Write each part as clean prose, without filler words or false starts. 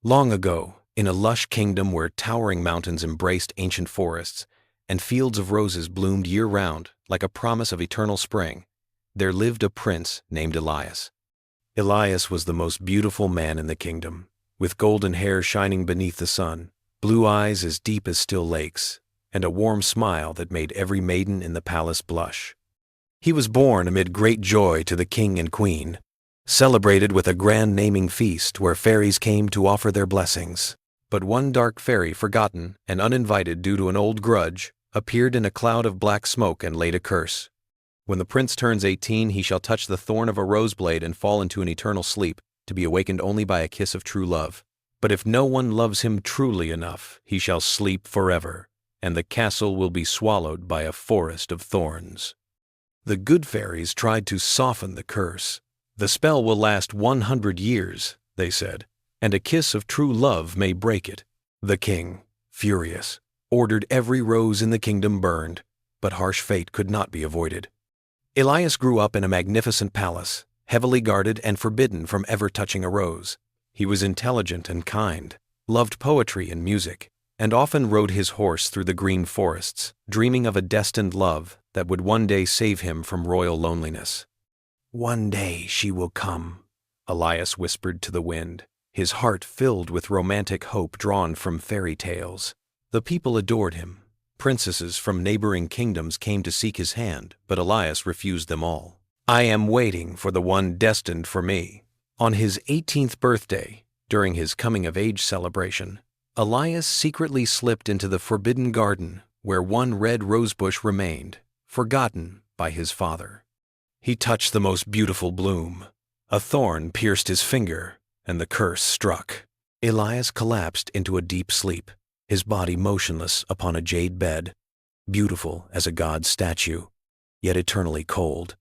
Long ago, in a lush kingdom where towering mountains embraced ancient forests, and fields of roses bloomed year-round like a promise of eternal spring, there lived a prince named Elias. Elias was the most beautiful man in the kingdom, with golden hair shining beneath the sun, blue eyes as deep as still lakes, and a warm smile that made every maiden in the palace blush. He was born amid great joy to the king and queen, celebrated with a grand naming feast where fairies came to offer their blessings. But one dark fairy, forgotten and uninvited due to an old grudge, appeared in a cloud of black smoke and laid a curse. When the prince turns 18, he shall touch the thorn of a rose blade and fall into an eternal sleep, to be awakened only by a kiss of true love. But if no one loves him truly enough, he shall sleep forever, and the castle will be swallowed by a forest of thorns. The good fairies tried to soften the curse. The spell will last 100 years, they said, and a kiss of true love may break it. The king, furious, ordered every rose in the kingdom burned, but harsh fate could not be avoided. Elias grew up in a magnificent palace, heavily guarded and forbidden from ever touching a rose. He was intelligent and kind, loved poetry and music, and often rode his horse through the green forests, dreaming of a destined love that would one day save him from royal loneliness. "One day she will come," Elias whispered to the wind, his heart filled with romantic hope drawn from fairy tales. The people adored him. Princesses from neighboring kingdoms came to seek his hand, but Elias refused them all. "I am waiting for the one destined for me." On his 18th birthday, during his coming-of-age celebration, Elias secretly slipped into the forbidden garden where one red rosebush remained, forgotten by his father. He touched the most beautiful bloom. A thorn pierced his finger, and the curse struck. Elias collapsed into a deep sleep, his body motionless upon a jade bed, beautiful as a god's statue, yet eternally cold.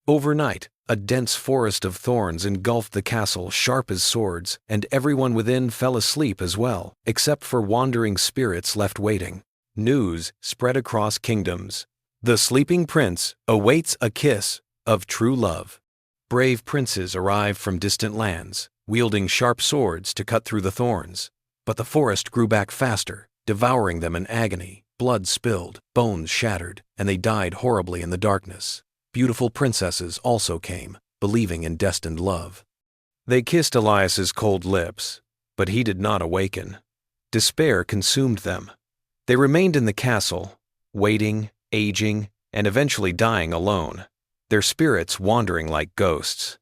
Overnight, a dense forest of thorns engulfed the castle, sharp as swords, and everyone within fell asleep as well, except for wandering spirits left waiting. News spread across kingdoms. The sleeping prince awaits a kiss of true love. Brave princes arrived from distant lands, wielding sharp swords to cut through the thorns. But the forest grew back faster, devouring them in agony. Blood spilled, bones shattered, and they died horribly in the darkness. Beautiful princesses also came, believing in destined love. They kissed Elias's cold lips, but he did not awaken. Despair consumed them. They remained in the castle, waiting, aging, and eventually dying alone, their spirits wandering like ghosts.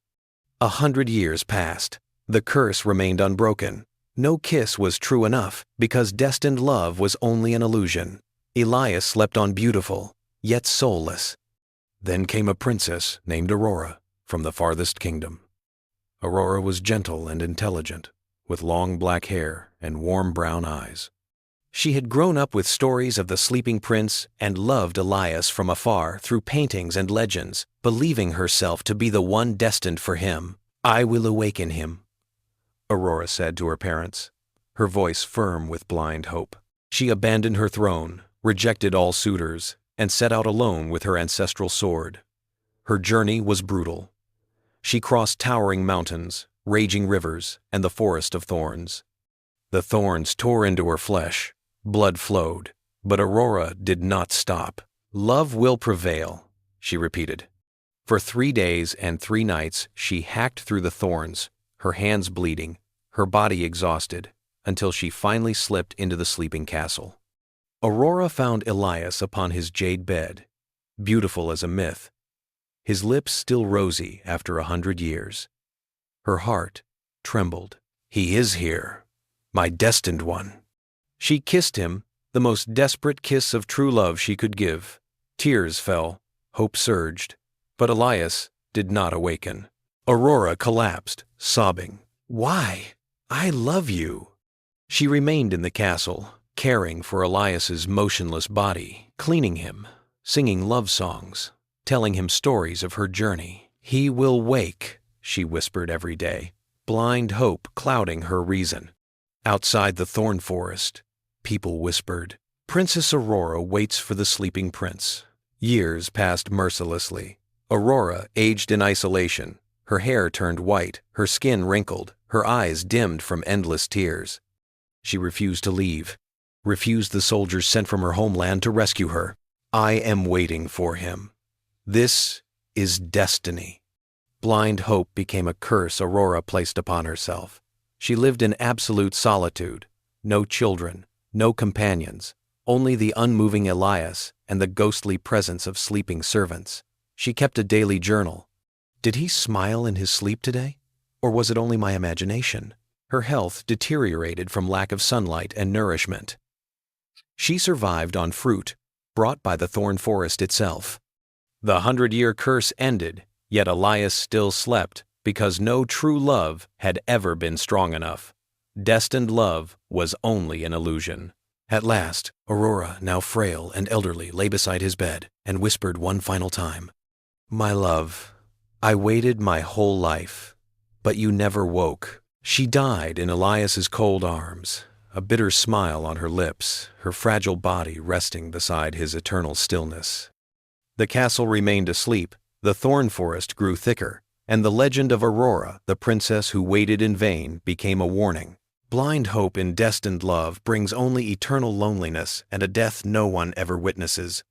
100 years passed. The curse remained unbroken. No kiss was true enough, because destined love was only an illusion. Elias slept on beautiful, yet soulless. Then came a princess named Aurora from the farthest kingdom. Aurora was gentle and intelligent, with long black hair and warm brown eyes. She had grown up with stories of the sleeping prince and loved Elias from afar through paintings and legends, believing herself to be the one destined for him. "I will awaken him," Aurora said to her parents, her voice firm with blind hope. She abandoned her throne, rejected all suitors, and set out alone with her ancestral sword. Her journey was brutal. She crossed towering mountains, raging rivers, and the forest of thorns. The thorns tore into her flesh. Blood flowed, but Aurora did not stop. "Love will prevail," she repeated. For 3 days and 3 nights she hacked through the thorns, her hands bleeding, her body exhausted, until she finally slipped into the sleeping castle. Aurora found Elias upon his jade bed, beautiful as a myth, his lips still rosy after 100 years. Her heart trembled. "He is here, my destined one." She kissed him, the most desperate kiss of true love she could give. Tears fell, hope surged, but Elias did not awaken. Aurora collapsed, sobbing. "Why? I love you." She remained in the castle, caring for Elias's motionless body, cleaning him, singing love songs, telling him stories of her journey. "He will wake," she whispered every day, blind hope clouding her reason. Outside the thorn forest, people whispered, "Princess Aurora waits for the sleeping prince." Years passed mercilessly. Aurora aged in isolation, her hair turned white, her skin wrinkled, Her eyes dimmed from endless tears. She refused to leave, refused the soldiers sent from her homeland to rescue her. I am waiting for him. This is destiny. Blind hope became a curse Aurora placed upon herself. She lived in absolute solitude. No children, no companions, only the unmoving Elias and the ghostly presence of sleeping servants. She kept a daily journal. Did he smile in his sleep today? Or was it only my imagination? Her health deteriorated from lack of sunlight and nourishment. She survived on fruit brought by the thorn forest itself. The 100-year curse ended, yet Elias still slept because no true love had ever been strong enough. Destined love was only an illusion. At last, Aurora, now frail and elderly, lay beside his bed and whispered one final time, "My love, I waited my whole life, but you never woke." She died in Elias's cold arms, a bitter smile on her lips, her fragile body resting beside his eternal stillness. The castle remained asleep, the thorn forest grew thicker, and the legend of Aurora, the princess who waited in vain, became a warning. Blind hope in destined love brings only eternal loneliness and a death no one ever witnesses.